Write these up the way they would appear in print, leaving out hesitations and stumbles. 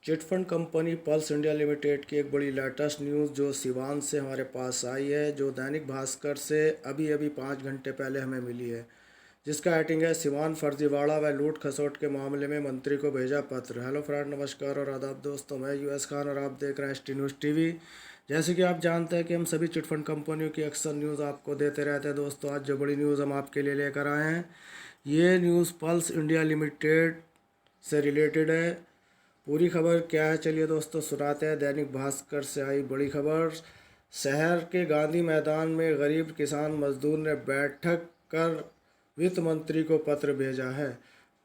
Chit fund company pulse India limited की एक बड़ी लेटेस्ट न्यूज़ जो सिवान से हमारे पास आई है, जो दैनिक भास्कर से अभी अभी 5 घंटे पहले हमें मिली है, जिसका हेडिंग है सिवान फर्जीवाड़ा व लूट खसोट के मामले में मंत्री को भेजा पत्र। हेलो फ्रेंड, नमस्कार और आदाब दोस्तों, मैं यूएस खान और आप देख रहे हैं एसटी न्यूज़ टीवी। जैसे कि आप जानते हैं कि हम सभी चिटफंड कंपनियों की अक्सर न्यूज़ आपको देते रहते हैं। दोस्तों, आज जो बड़ी न्यूज़ हम आपके लिए लेकर आए हैं, ये न्यूज़ पल्स इंडिया लिमिटेड से रिलेटेड है। पूरी खबर क्या है, चलिए दोस्तों सुनाते हैं। दैनिक भास्कर से आई बड़ी खबर। शहर के गांधी मैदान में गरीब किसान मजदूर ने बैठक कर वित्त मंत्री को पत्र भेजा है।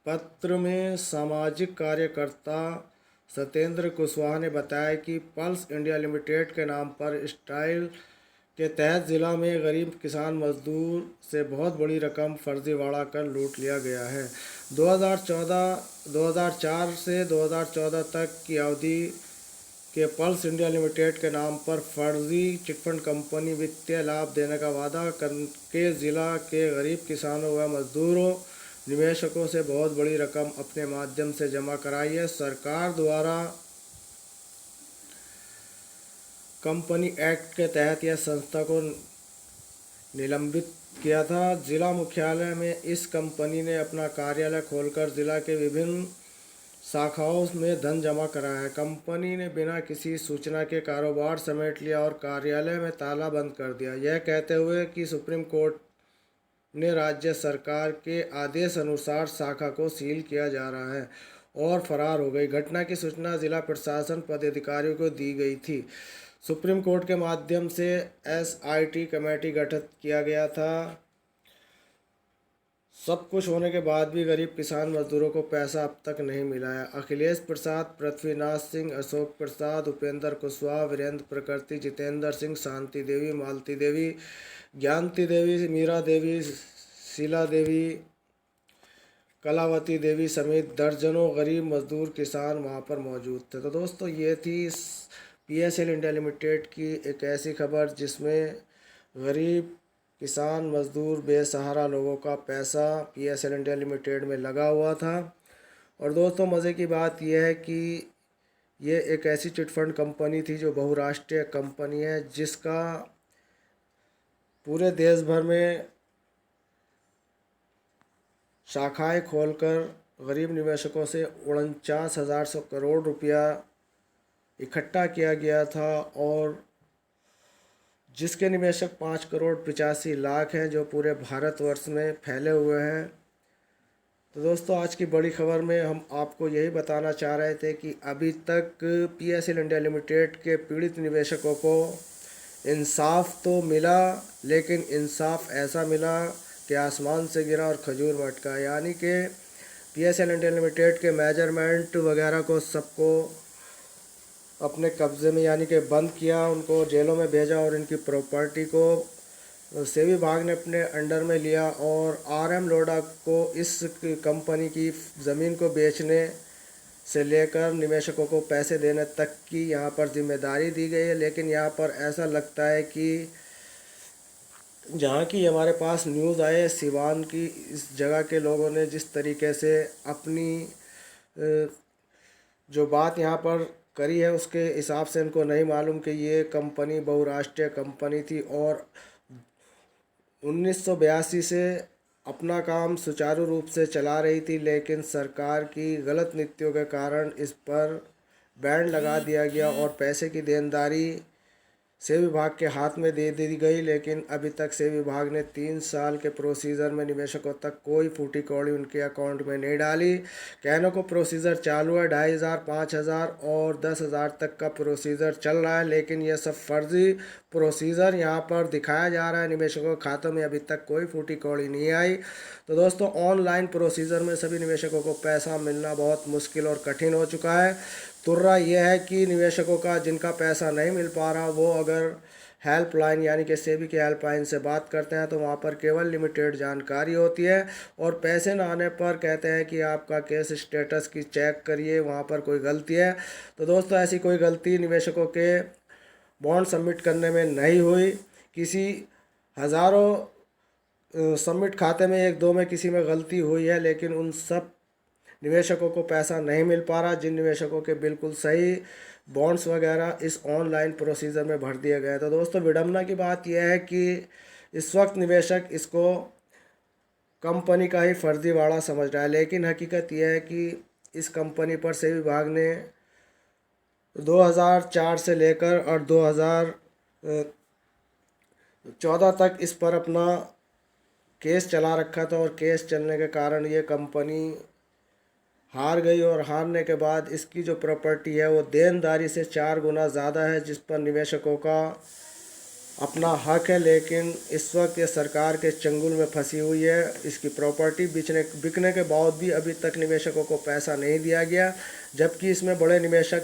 पत्र में सामाजिक कार्यकर्ता सत्येंद्र कुशवाहा ने बताया कि पल्स इंडिया लिमिटेड के नाम पर स्टाइल के तहत ज़िला में गरीब किसान मजदूर से बहुत बड़ी रकम फर्जीवाड़ा कर लूट लिया गया है। 2004 से 2014 तक की अवधि के पल्स इंडिया लिमिटेड के नाम पर फर्जी चिटफंड कंपनी वित्तीय लाभ देने का वादा करके ज़िला के गरीब किसानों व मजदूरों निवेशकों से बहुत बड़ी रकम अपने माध्यम से जमा कराई है। सरकार द्वारा कंपनी एक्ट के तहत यह संस्था को निलंबित किया था। जिला मुख्यालय में इस कंपनी ने अपना कार्यालय खोलकर जिला के विभिन्न शाखाओं में धन जमा कराया है। कंपनी ने बिना किसी सूचना के कारोबार समेट लिया और कार्यालय में ताला बंद कर दिया, यह कहते हुए कि सुप्रीम कोर्ट ने राज्य सरकार के आदेश अनुसार शाखा को सील किया जा रहा है और फरार हो गई। घटना की सूचना जिला प्रशासन पदाधिकारियों को दी गई थी। सुप्रीम कोर्ट के माध्यम से एसआईटी कमेटी गठित किया गया था। सब कुछ होने के बाद भी गरीब किसान मजदूरों को पैसा अब तक नहीं मिला है। अखिलेश प्रसाद, पृथ्वीनाथ सिंह, अशोक प्रसाद, उपेंद्र कुशवाहा, वीरेंद्र प्रकृति, जितेंद्र सिंह, शांति देवी, मालती देवी, ज्ञानती देवी, मीरा देवी, शीला देवी, कलावती देवी समेत दर्जनों गरीब मजदूर किसान वहां पर मौजूद थे। तो दोस्तों, ये थी पीएसएल इंडिया लिमिटेड की एक ऐसी खबर जिसमें गरीब किसान मजदूर बेसहारा लोगों का पैसा पीएसएल इंडिया लिमिटेड में लगा हुआ था। और दोस्तों, मज़े की बात यह है कि ये एक ऐसी चिटफंड कंपनी थी जो बहुराष्ट्रीय कंपनी है, जिसका पूरे देश भर में शाखाएं खोलकर गरीब निवेशकों से 49,000 करोड़ रुपया इकट्ठा किया गया था, और जिसके निवेशक 5,85,00,000 हैं, जो पूरे भारतवर्ष में फैले हुए हैं। तो दोस्तों, आज की बड़ी खबर में हम आपको यही बताना चाह रहे थे कि अभी तक पीएसएल इंडिया लिमिटेड के पीड़ित निवेशकों को इंसाफ तो मिला, लेकिन इंसाफ ऐसा मिला कि आसमान से गिरा और खजूर मटका। यानी कि पीएसएल इंडिया लिमिटेड के मेजरमेंट वगैरह को सबको अपने कब्ज़े में यानी कि बंद किया, उनको जेलों में भेजा और इनकी प्रॉपर्टी को सेबी विभाग ने अपने अंडर में लिया। और आरएम लोढ़ा को इस कंपनी की ज़मीन को बेचने से लेकर निवेशकों को पैसे देने तक की यहाँ पर जिम्मेदारी दी गई है। लेकिन यहाँ पर ऐसा लगता है कि जहाँ की हमारे पास न्यूज़ आए, सिवान की इस जगह के लोगों ने जिस तरीके से अपनी जो बात यहाँ पर करी है, उसके हिसाब से इनको नहीं मालूम कि ये कंपनी बहुराष्ट्रीय कंपनी थी और 1982 से अपना काम सुचारू रूप से चला रही थी। लेकिन सरकार की गलत नीतियों के कारण इस पर बैन लगा दिया गया और पैसे की देनदारी सेबी विभाग के हाथ में दे दी गई। लेकिन अभी तक सेबी विभाग ने 3 साल के प्रोसीजर में निवेशकों तक कोई फूटी कौड़ी उनके अकाउंट में नहीं डाली। कहने को प्रोसीजर चालू है, 2,500, 5,000 और 10,000 तक का प्रोसीजर चल रहा है, लेकिन यह सब फर्जी प्रोसीजर यहाँ पर दिखाया जा रहा है। निवेशकों के खातों में अभी तक कोई फूटी कौड़ी नहीं आई। तो दोस्तों, ऑनलाइन प्रोसीजर में सभी निवेशकों को पैसा मिलना बहुत मुश्किल और कठिन हो चुका है। तुर्रा यह है कि निवेशकों का जिनका पैसा नहीं मिल पा रहा, वो अगर हेल्पलाइन यानी कि सेबी के हेल्पलाइन से बात करते हैं तो वहाँ पर केवल लिमिटेड जानकारी होती है और पैसे ना आने पर कहते हैं कि आपका केस स्टेटस की चेक करिए, वहाँ पर कोई गलती है। तो दोस्तों, ऐसी कोई गलती निवेशकों के बॉन्ड सबमिट करने में नहीं हुई। किसी हज़ारों सबमिट खाते में 1-2 में किसी में गलती हुई है, लेकिन उन सब निवेशकों को पैसा नहीं मिल पा रहा, जिन निवेशकों के बिल्कुल सही बॉन्ड्स वगैरह इस ऑनलाइन प्रोसीजर में भर दिए गए। तो दोस्तों विडम्बना की बात यह है कि इस वक्त निवेशक इसको कंपनी का ही फर्जीवाड़ा समझ रहा है, लेकिन हकीकत यह है कि इस कंपनी पर सेबी विभाग ने 2004 से लेकर और 2014 तक इस पर अपना केस चला रखा था, और केस चलने के कारण ये कंपनी हार गई, और हारने के बाद इसकी जो प्रॉपर्टी है वो देनदारी से 4 गुना ज़्यादा है, जिस पर निवेशकों का अपना हक है। लेकिन इस वक्त ये सरकार के चंगुल में फंसी हुई है। इसकी प्रॉपर्टी बिकने के बाद भी अभी तक निवेशकों को पैसा नहीं दिया गया, जबकि इसमें बड़े निवेशक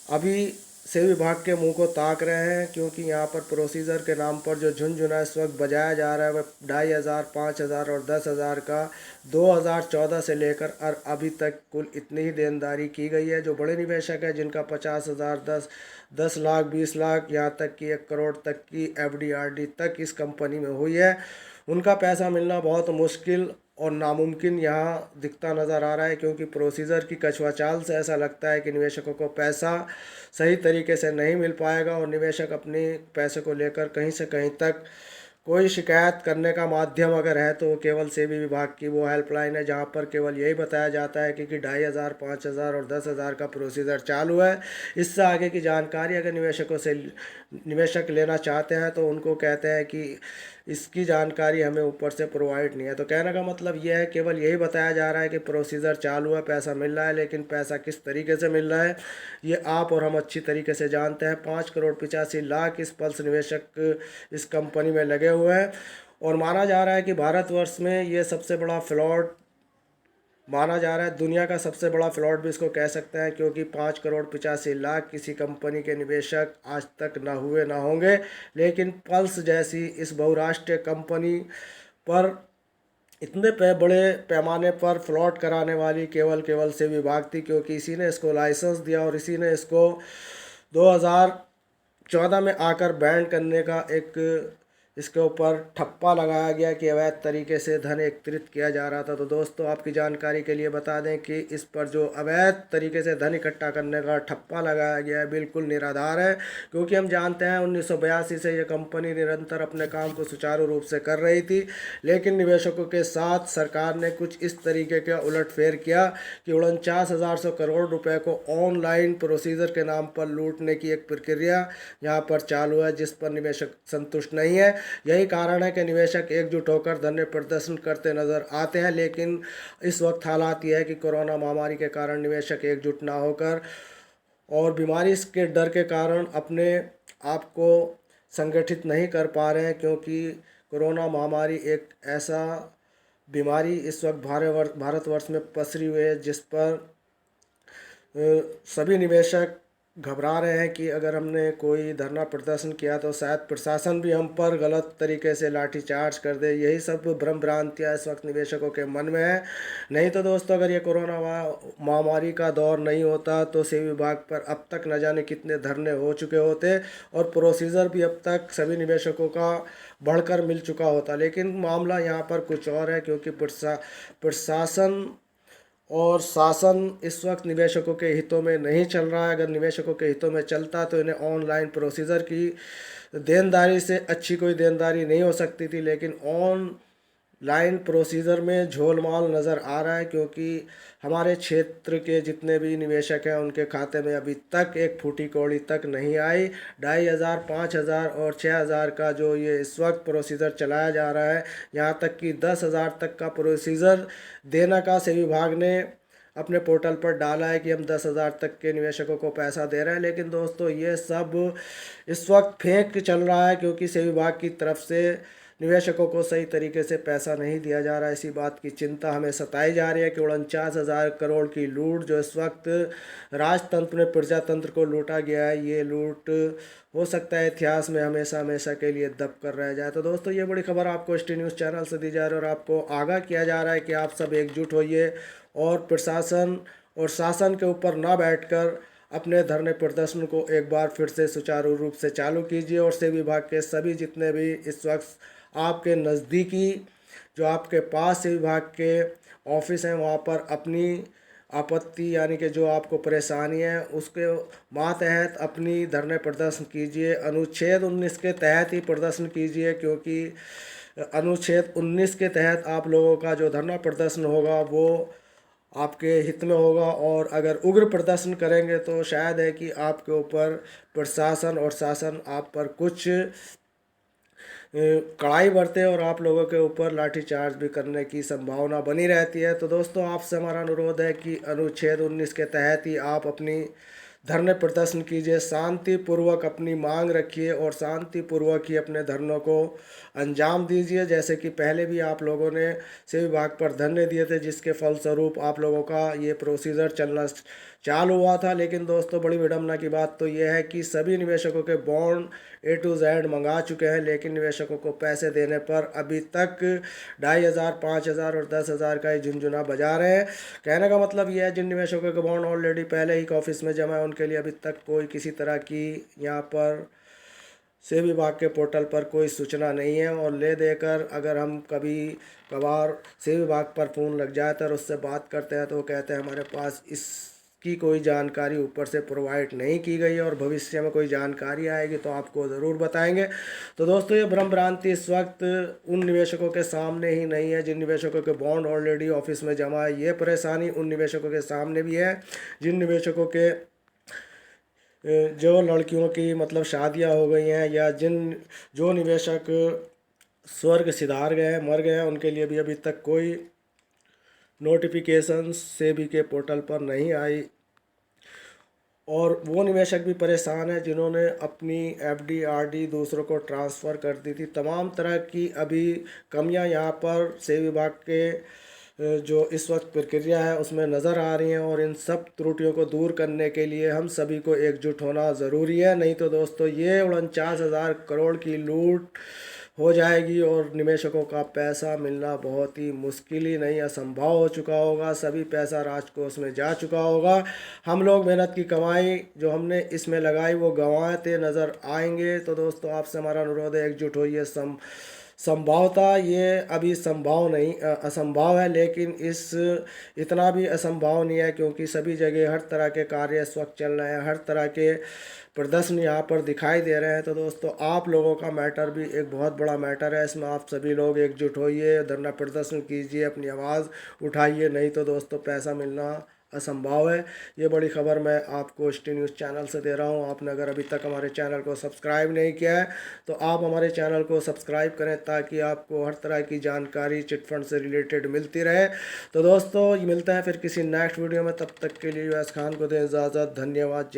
अभी सेबी विभाग के मुंह को ताक रहे हैं, क्योंकि यहाँ पर प्रोसीजर के नाम पर जो झुनझुना इस वक्त बजाया जा रहा है वह 2500, 5000 और 10,000 का 2014 से लेकर और अभी तक कुल इतनी ही देनदारी की गई है। जो बड़े निवेशक हैं जिनका 50,000, 10 लाख, 20 लाख, यहाँ तक कि 1 करोड़ तक की एफडी आरडी तक इस कंपनी में हुई है, उनका पैसा मिलना बहुत मुश्किल और नामुमकिन यहाँ दिखता नज़र आ रहा है, क्योंकि प्रोसीजर की कछुआ चाल से ऐसा लगता है कि निवेशकों को पैसा सही तरीके से नहीं मिल पाएगा, और निवेशक अपने पैसे को लेकर कहीं से कहीं तक कोई शिकायत करने का माध्यम अगर है तो केवल सेबी विभाग की वो हेल्पलाइन है, जहाँ पर केवल यही बताया जाता है कि 2500, 5000 और 10,000 का प्रोसीजर चालू है। इससे आगे की जानकारी अगर निवेशक लेना चाहते हैं तो उनको कहते हैं कि इसकी जानकारी हमें ऊपर से प्रोवाइड नहीं है। तो कहने का मतलब यह है, केवल यही बताया जा रहा है कि प्रोसीजर चालू है, पैसा मिल रहा है, लेकिन पैसा किस तरीके से मिल रहा है ये आप और हम अच्छी तरीके से जानते हैं। 5 करोड़ 85 लाख इस पल्स निवेशक इस कंपनी में लगे हुए हैं, और माना जा रहा है कि भारतवर्ष में ये सबसे बड़ा फ्लॉड माना जा रहा है, दुनिया का सबसे बड़ा फ्लॉड भी इसको कह सकते हैं, क्योंकि 5 करोड़ 85 लाख किसी कंपनी के निवेशक आज तक ना हुए ना होंगे, लेकिन पल्स जैसी इस बहुराष्ट्रीय कंपनी पर इतने बड़े पैमाने पर फ्लॉड कराने वाली केवल से विभाग थी, क्योंकि इसी ने इसको लाइसेंस दिया और इसी ने इसको 2014 में आकर बैन करने का एक इसके ऊपर ठप्पा लगाया गया कि अवैध तरीके से धन एकत्रित किया जा रहा था। तो दोस्तों आपकी जानकारी के लिए बता दें कि इस पर जो अवैध तरीके से धन इकट्ठा करने का ठप्पा लगाया गया है बिल्कुल निराधार है, क्योंकि हम जानते हैं 1982 से ये कंपनी निरंतर अपने काम को सुचारू रूप से कर रही थी, लेकिन निवेशकों के साथ सरकार ने कुछ इस तरीके का उलटफेर किया कि 49,000 करोड़ रुपए को ऑनलाइन प्रोसीजर के नाम पर लूटने की एक प्रक्रिया यहाँ पर चालू है, जिस पर निवेशक संतुष्ट नहीं है। यही कारण है कि निवेशक एकजुट होकर धरने प्रदर्शन करते नजर आते हैं, लेकिन इस वक्त हालात यह है कि कोरोना महामारी के कारण निवेशक एकजुट ना होकर और बीमारी के डर के कारण अपने आप को संगठित नहीं कर पा रहे हैं, क्योंकि कोरोना महामारी एक ऐसा बीमारी इस वक्त भारतवर्ष में पसरी हुई है, जिस पर सभी निवेशक घबरा रहे हैं कि अगर हमने कोई धरना प्रदर्शन किया तो शायद प्रशासन भी हम पर गलत तरीके से लाठीचार्ज कर दे। यही सब भ्रम भ्रांतियाँ इस वक्त निवेशकों के मन में है। नहीं तो दोस्तों अगर ये कोरोना महामारी का दौर नहीं होता तो सेबी विभाग पर अब तक न जाने कितने धरने हो चुके होते और प्रोसीजर भी अब तक सभी निवेशकों का बढ़कर मिल चुका होता। लेकिन मामला यहाँ पर कुछ और है, क्योंकि प्रशासन और शासन इस वक्त निवेशकों के हितों में नहीं चल रहा है। अगर निवेशकों के हितों में चलता तो इन्हें ऑनलाइन प्रोसीजर की देनदारी से अच्छी कोई देनदारी नहीं हो सकती थी, लेकिन ऑनलाइन प्रोसीजर में झोलमाल नज़र आ रहा है, क्योंकि हमारे क्षेत्र के जितने भी निवेशक हैं उनके खाते में अभी तक एक फूटी कौड़ी तक नहीं आई। 2500, 5000 और 6000 का जो ये इस वक्त प्रोसीजर चलाया जा रहा है, यहाँ तक कि 10,000 तक का प्रोसीजर देना का सेबी विभाग ने अपने पोर्टल पर डाला है कि हम 10,000 तक के निवेशकों को पैसा दे रहे हैं। लेकिन दोस्तों ये सब इस वक्त फेक चल रहा है, क्योंकि सेबी विभाग की तरफ से निवेशकों को सही तरीके से पैसा नहीं दिया जा रहा है। इसी बात की चिंता हमें सताई जा रही है कि 49,000 करोड़ की लूट जो इस वक्त राजतंत्र में प्रजातंत्र को लूटा गया है, ये लूट हो सकता है इतिहास में हमेशा हमेशा के लिए दब कर रह जाए। तो दोस्तों ये बड़ी खबर आपको ST न्यूज़ चैनल से दी जा रही है और आपको आगाह किया जा रहा है कि आप सब एकजुट होइए और प्रशासन और शासन के ऊपर ना बैठकर अपने धरने प्रदर्शन को एक बार फिर से सुचारू रूप से चालू कीजिए। और सेबी विभाग के सभी जितने भी इस वक्त आपके नज़दीकी जो आपके पास सेबी विभाग के ऑफिस हैं वहाँ पर अपनी आपत्ति यानी कि जो आपको परेशानी है उसके मातहत अपनी धरने प्रदर्शन कीजिए। अनुच्छेद 19 के तहत ही प्रदर्शन कीजिए, क्योंकि अनुच्छेद 19 के तहत आप लोगों का जो धरना प्रदर्शन होगा वो आपके हित में होगा। और अगर उग्र प्रदर्शन करेंगे तो शायद है कि आपके ऊपर प्रशासन और शासन आप पर कुछ कड़ाई बरते और आप लोगों के ऊपर लाठीचार्ज भी करने की संभावना बनी रहती है। तो दोस्तों, आपसे हमारा अनुरोध है कि अनुच्छेद 19 के तहत ही आप अपनी धरने प्रदर्शन कीजिए, शांतिपूर्वक अपनी मांग रखिए और शांतिपूर्वक ही अपने धरनों को अंजाम दीजिए। जैसे कि पहले भी आप लोगों ने सेवा विभाग पर धरने दिए थे, जिसके फलस्वरूप आप लोगों का ये प्रोसीजर चलना चालू हुआ था। लेकिन दोस्तों, बड़ी विडम्बना की बात तो ये है कि सभी निवेशकों के बॉन्ड A to Z मंगा चुके हैं, लेकिन निवेशकों को पैसे देने पर अभी तक 2,500, 5,000 और 10,000 का ही झुनझुना बजा रहे हैं। कहने का मतलब यह है, जिन निवेशकों के बॉन्ड ऑलरेडी पहले ही ऑफिस में जमा है उनके लिए अभी तक कोई किसी तरह की यहाँ पर सेवा विभाग के पोर्टल पर कोई सूचना नहीं है। और ले देकर अगर हम कभी कभार सेवा विभाग पर फ़ोन लग जाता है और उससे बात करते हैं तो वो कहते हैं हमारे पास इसकी कोई जानकारी ऊपर से प्रोवाइड नहीं की गई है और भविष्य में कोई जानकारी आएगी तो आपको ज़रूर बताएंगे। तो दोस्तों, ये भ्रम भ्रांति इस वक्त उन निवेशकों के सामने ही नहीं है जिन निवेशकों के बॉन्ड ऑलरेडी ऑफिस में जमा है। ये परेशानी उन निवेशकों के सामने भी है जिन निवेशकों के जो लड़कियों की मतलब शादियां हो गई हैं, या जो निवेशक स्वर्ग सिधार गए हैं, मर गए हैं, उनके लिए भी अभी तक कोई नोटिफिकेशन सेबी के पोर्टल पर नहीं आई। और वो निवेशक भी परेशान है जिन्होंने अपनी एफडी आरडी दूसरों को ट्रांसफ़र कर दी थी। तमाम तरह की अभी कमियां यहाँ पर सेवा विभाग के जो इस वक्त प्रक्रिया है उसमें नज़र आ रही हैं और इन सब त्रुटियों को दूर करने के लिए हम सभी को एकजुट होना ज़रूरी है। नहीं तो दोस्तों, ये 49,000 करोड़ की लूट हो जाएगी और निवेशकों का पैसा मिलना बहुत ही मुश्किल ही नहीं असंभव हो चुका होगा। सभी पैसा राजकोष में जा चुका होगा। हम लोग मेहनत की कमाई जो हमने इसमें लगाई वो गंवाते नज़र आएंगे। तो दोस्तों, आपसे हमारा अनुरोध है, एकजुट होइए। संभवतः ये अभी संभव नहीं असंभव है, लेकिन इतना भी असंभव नहीं है, क्योंकि सभी जगह हर तरह के कार्य इस वक्त चल रहे हैं, हर तरह के प्रदर्शन यहाँ पर दिखाई दे रहे हैं। तो दोस्तों, आप लोगों का मैटर भी एक बहुत बड़ा मैटर है, इसमें आप सभी लोग एकजुट होइए, धरना प्रदर्शन कीजिए, अपनी आवाज़ उठाइए। नहीं तो दोस्तों, पैसा मिलना असंभव है। ये बड़ी खबर मैं आपको ST न्यूज़ चैनल से दे रहा हूँ। आपने अगर अभी तक हमारे चैनल को सब्सक्राइब नहीं किया है तो आप हमारे चैनल को सब्सक्राइब करें, ताकि आपको हर तरह की जानकारी चिटफंड से रिलेटेड मिलती रहे। तो दोस्तों, मिलता है फिर किसी नेक्स्ट वीडियो में, तब तक के लिए US खान को दें इजाज़त। धन्यवाद।